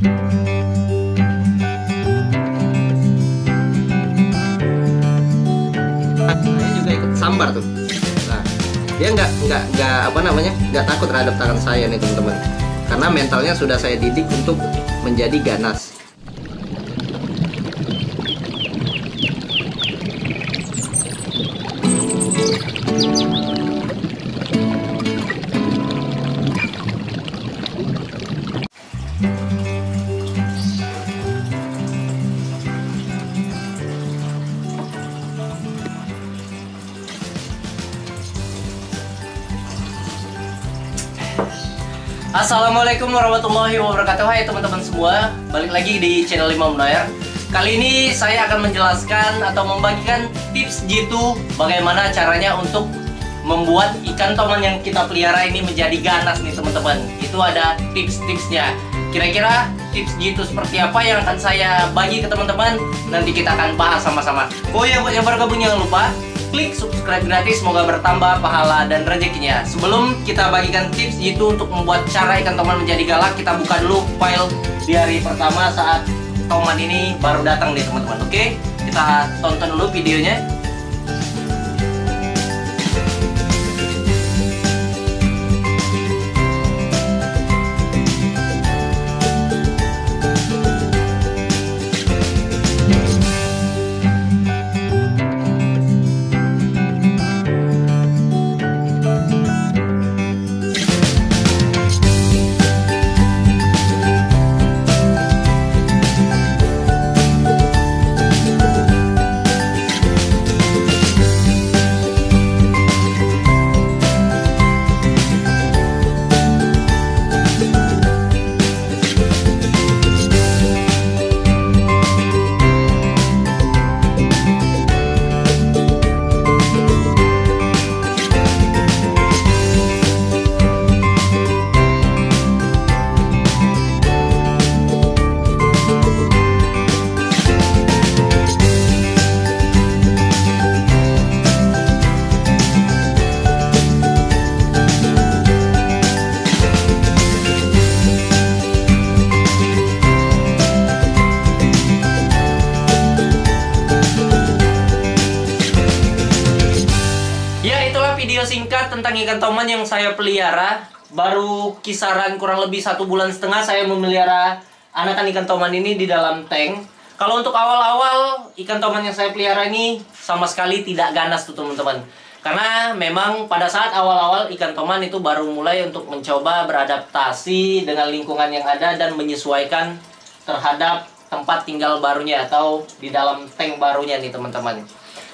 Saya juga ikut sambar tuh. Nah, dia nggak takut terhadap tangan saya nih teman-teman, karena mentalnya sudah saya didik untuk menjadi ganas. Assalamualaikum warahmatullahi wabarakatuh. Hai teman-teman semua, balik lagi di channel Imam Noer. Kali ini saya akan menjelaskan atau membagikan tips jitu bagaimana caranya untuk membuat ikan toman yang kita pelihara ini menjadi ganas nih teman-teman. Itu ada tips-tipsnya. Kira-kira tips jitu seperti apa yang akan saya bagi ke teman-teman? Nanti kita akan bahas sama-sama. Oh ya, buat yang baru gabung jangan lupa klik subscribe gratis, semoga bertambah pahala dan rezekinya. Sebelum kita bagikan tips jitu untuk membuat cara ikan toman menjadi galak, kita buka dulu file di hari pertama saat toman ini baru datang nih teman-teman. Oke, kita tonton dulu videonya. Video singkat tentang ikan toman yang saya pelihara. Baru kisaran kurang lebih 1,5 bulan saya memelihara anakan ikan toman ini di dalam tank. Kalau untuk awal-awal ikan toman yang saya pelihara ini sama sekali tidak ganas tuh teman-teman. Karena memang pada saat awal-awal ikan toman itu baru mulai untuk mencoba beradaptasi dengan lingkungan yang ada dan menyesuaikan terhadap tempat tinggal barunya atau di dalam tank barunya nih teman-teman.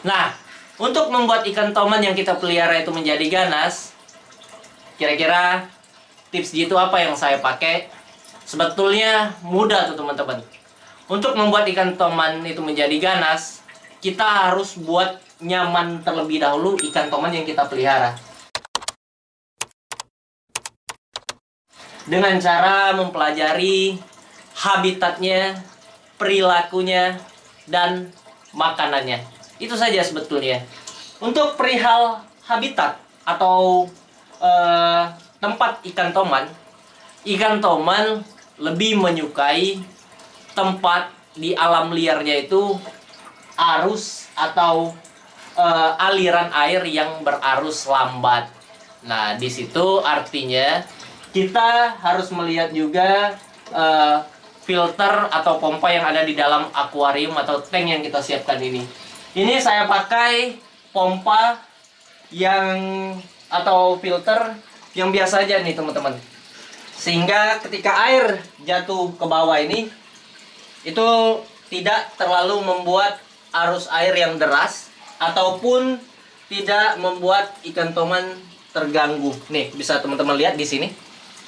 Nah, untuk membuat ikan toman yang kita pelihara itu menjadi ganas, kira-kira tips jitu apa yang saya pakai? Sebetulnya mudah tuh teman-teman. Untuk membuat ikan toman itu menjadi ganas, kita harus buat nyaman terlebih dahulu ikan toman yang kita pelihara. Dengan cara mempelajari habitatnya, perilakunya, dan makanannya. Itu saja sebetulnya. Untuk perihal habitat atau tempat ikan toman lebih menyukai tempat di alam liarnya itu arus atau aliran air yang berarus lambat. Nah, di situ artinya kita harus melihat juga filter atau pompa yang ada di dalam akuarium atau tank yang kita siapkan ini. Ini saya pakai pompa atau filter yang biasa aja nih teman-teman. Sehingga ketika air jatuh ke bawah ini, itu tidak terlalu membuat arus air yang deras ataupun tidak membuat ikan toman terganggu. Nih, bisa teman-teman lihat di sini.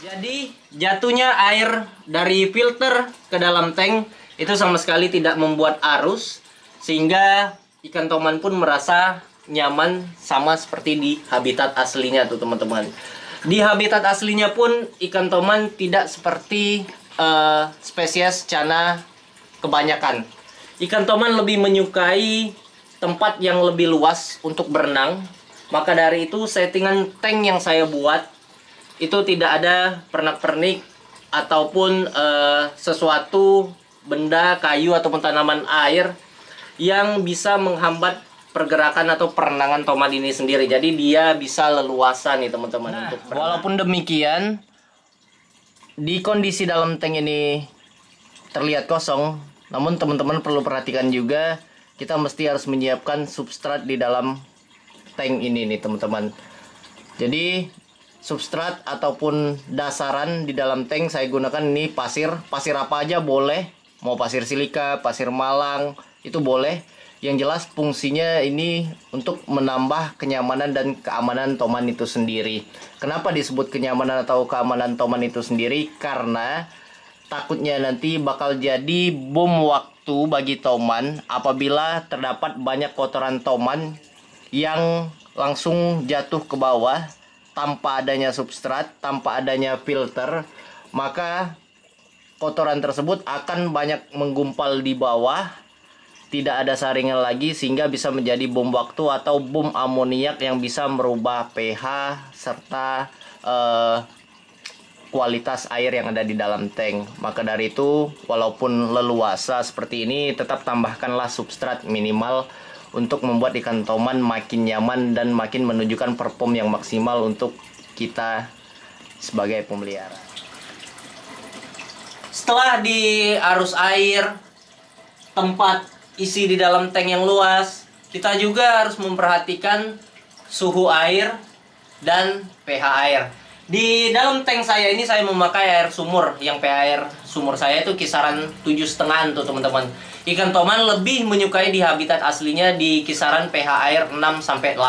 Jadi jatuhnya air dari filter ke dalam tank itu sama sekali tidak membuat arus, sehingga ikan toman pun merasa nyaman sama seperti di habitat aslinya tuh teman-teman. Di habitat aslinya pun ikan toman tidak seperti spesies cana kebanyakan. Ikan toman lebih menyukai tempat yang lebih luas untuk berenang. Maka dari itu settingan tank yang saya buat itu tidak ada pernak-pernik ataupun sesuatu benda, kayu ataupun tanaman air yang bisa menghambat pergerakan atau perenangan tomat ini sendiri. Jadi dia bisa leluasa nih teman-teman untuk berenang. Walaupun demikian, di kondisi dalam tank ini terlihat kosong, namun teman-teman perlu perhatikan juga, kita mesti harus menyiapkan substrat di dalam tank ini nih teman-teman. Jadi substrat ataupun dasaran di dalam tank saya gunakan ini pasir apa aja boleh, mau pasir silika, pasir malang itu boleh. Yang jelas fungsinya ini untuk menambah kenyamanan dan keamanan toman itu sendiri. Kenapa disebut kenyamanan atau keamanan toman itu sendiri? Karena takutnya nanti bakal jadi bom waktu bagi toman apabila terdapat banyak kotoran toman yang langsung jatuh ke bawah tanpa adanya substrat, tanpa adanya filter, maka kotoran tersebut akan banyak menggumpal di bawah, tidak ada saringan lagi, sehingga bisa menjadi bom waktu atau bom amoniak yang bisa merubah pH serta kualitas air yang ada di dalam tank. Maka dari itu, walaupun leluasa seperti ini, tetap tambahkanlah substrat minimal untuk membuat ikan toman makin nyaman dan makin menunjukkan perform yang maksimal untuk kita sebagai pemelihara. Setelah di arus air, tempat isi di dalam tank yang luas, kita juga harus memperhatikan suhu air dan pH air. Di dalam tank saya ini saya memakai air sumur, yang pH air sumur saya itu kisaran 7,5 tuh teman-teman. Ikan toman lebih menyukai di habitat aslinya di kisaran pH air 6-8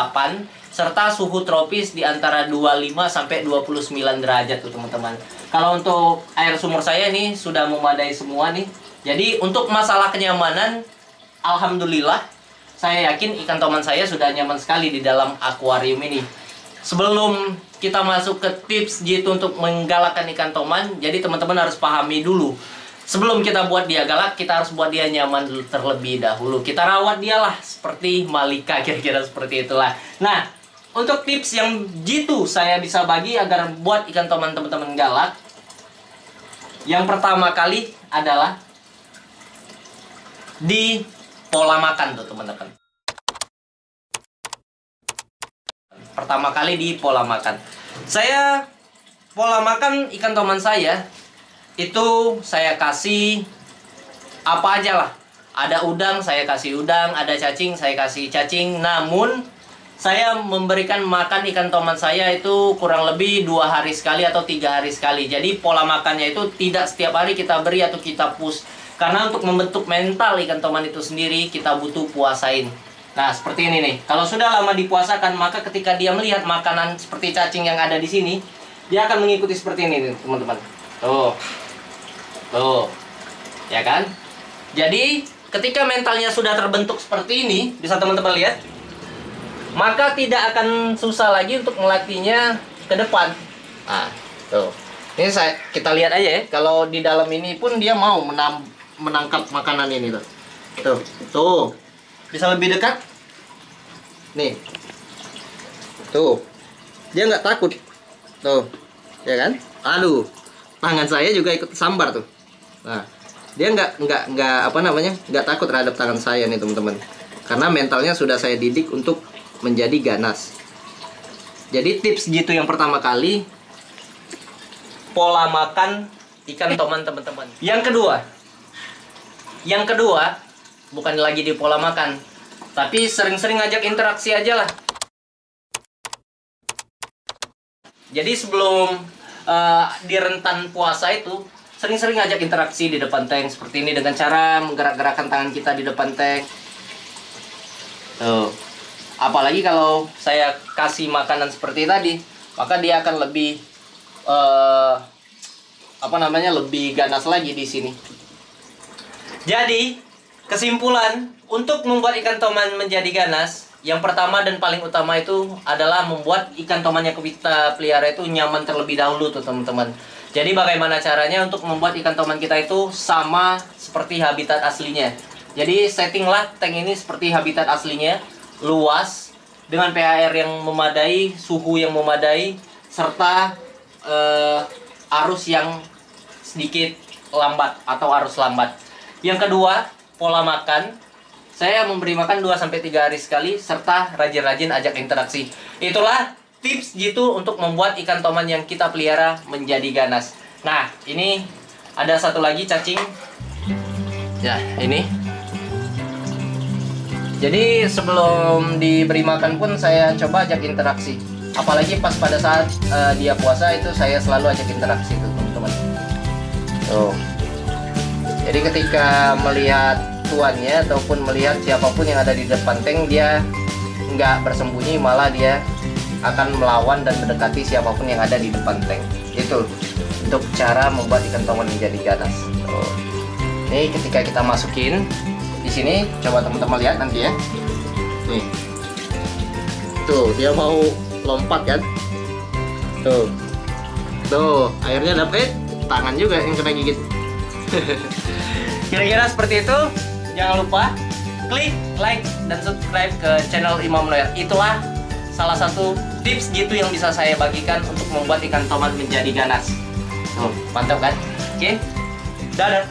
serta suhu tropis di antara 25-29 derajat tuh teman-teman. Kalau untuk air sumur saya ini sudah memadai semua nih. Jadi untuk masalah kenyamanan, alhamdulillah, saya yakin ikan toman saya sudah nyaman sekali di dalam akuarium ini. Sebelum kita masuk ke tips jitu untuk menggalakkan ikan toman, jadi teman-teman harus pahami dulu. Sebelum kita buat dia galak, kita harus buat dia nyaman dulu terlebih dahulu. Kita rawat dia lah, seperti Malika, kira-kira seperti itulah. Nah, untuk tips yang jitu saya bisa bagi agar buat ikan toman teman-teman galak, yang pertama kali adalah di pola makan tuh teman-teman. Pertama kali di pola makan. Saya pola makan ikan toman saya itu saya kasih apa aja lah. Ada udang saya kasih udang, ada cacing saya kasih cacing. Namun saya memberikan makan ikan toman saya itu kurang lebih 2 hari sekali atau 3 hari sekali. Jadi pola makannya itu tidak setiap hari kita beri atau kita push. Karena untuk membentuk mental ikan toman itu sendiri kita butuh puasain. Nah, seperti ini nih. Kalau sudah lama dipuasakan, maka ketika dia melihat makanan seperti cacing yang ada di sini, dia akan mengikuti seperti ini nih, teman-teman. Tuh. Tuh. Ya kan? Jadi, ketika mentalnya sudah terbentuk seperti ini, bisa teman-teman lihat, maka tidak akan susah lagi untuk melatihnya ke depan. Nah, tuh. Ini kita lihat aja ya. Kalau di dalam ini pun dia mau menangkap makanan ini tuh. Tuh. Bisa lebih dekat. Nih. Tuh. Dia nggak takut. Tuh. Ya kan? Aduh. Tangan saya juga ikut sambar tuh. Nah, dia nggak apa namanya? Nggak takut terhadap tangan saya nih, teman-teman. Karena mentalnya sudah saya didik untuk menjadi ganas. Jadi tips gitu yang pertama kali, pola makan ikan toman teman-teman. Yang kedua, bukan lagi di pola makan, tapi sering-sering ngajak interaksi aja lah. Jadi sebelum di rentan puasa itu, sering-sering ngajak interaksi di depan tank seperti ini dengan cara menggerak-gerakkan tangan kita di depan tank. Tuh. Apalagi kalau saya kasih makanan seperti tadi, maka dia akan lebih lebih ganas lagi di sini. Jadi, kesimpulan untuk membuat ikan toman menjadi ganas, yang pertama dan paling utama itu adalah membuat ikan toman yang kita pelihara itu nyaman terlebih dahulu tuh teman-teman. Jadi bagaimana caranya untuk membuat ikan toman kita itu sama seperti habitat aslinya. Jadi settinglah tank ini seperti habitat aslinya, luas, dengan pH air yang memadai, suhu yang memadai, serta arus yang sedikit lambat atau arus lambat. Yang kedua, pola makan. Saya memberi makan 2-3 hari sekali serta rajin-rajin ajak interaksi. Itulah tips gitu untuk membuat ikan toman yang kita pelihara menjadi ganas. Nah, ini ada satu lagi cacing. Ya, ini. Jadi sebelum diberi makan pun saya coba ajak interaksi. Apalagi pas pada saat dia puasa itu saya selalu ajak interaksi tuh teman-teman. Tuh. Jadi ketika melihat tuannya ataupun melihat siapapun yang ada di depan tank, dia nggak bersembunyi, malah dia akan melawan dan mendekati siapapun yang ada di depan tank. Itu untuk cara membuat ikan toman menjadi ganas. Tuh. Ini ketika kita masukin di sini, coba teman-teman lihat nanti ya. Nih. Tuh, dia mau lompat kan? Tuh. Tuh, airnya dapet, tangan juga yang kena gigit. Kira-kira seperti itu. Jangan lupa klik like dan subscribe ke channel Imam Noer. Itulah salah satu tips gitu yang bisa saya bagikan untuk membuat ikan toman menjadi ganas. Tuh, mantap kan? Oke. Dadah.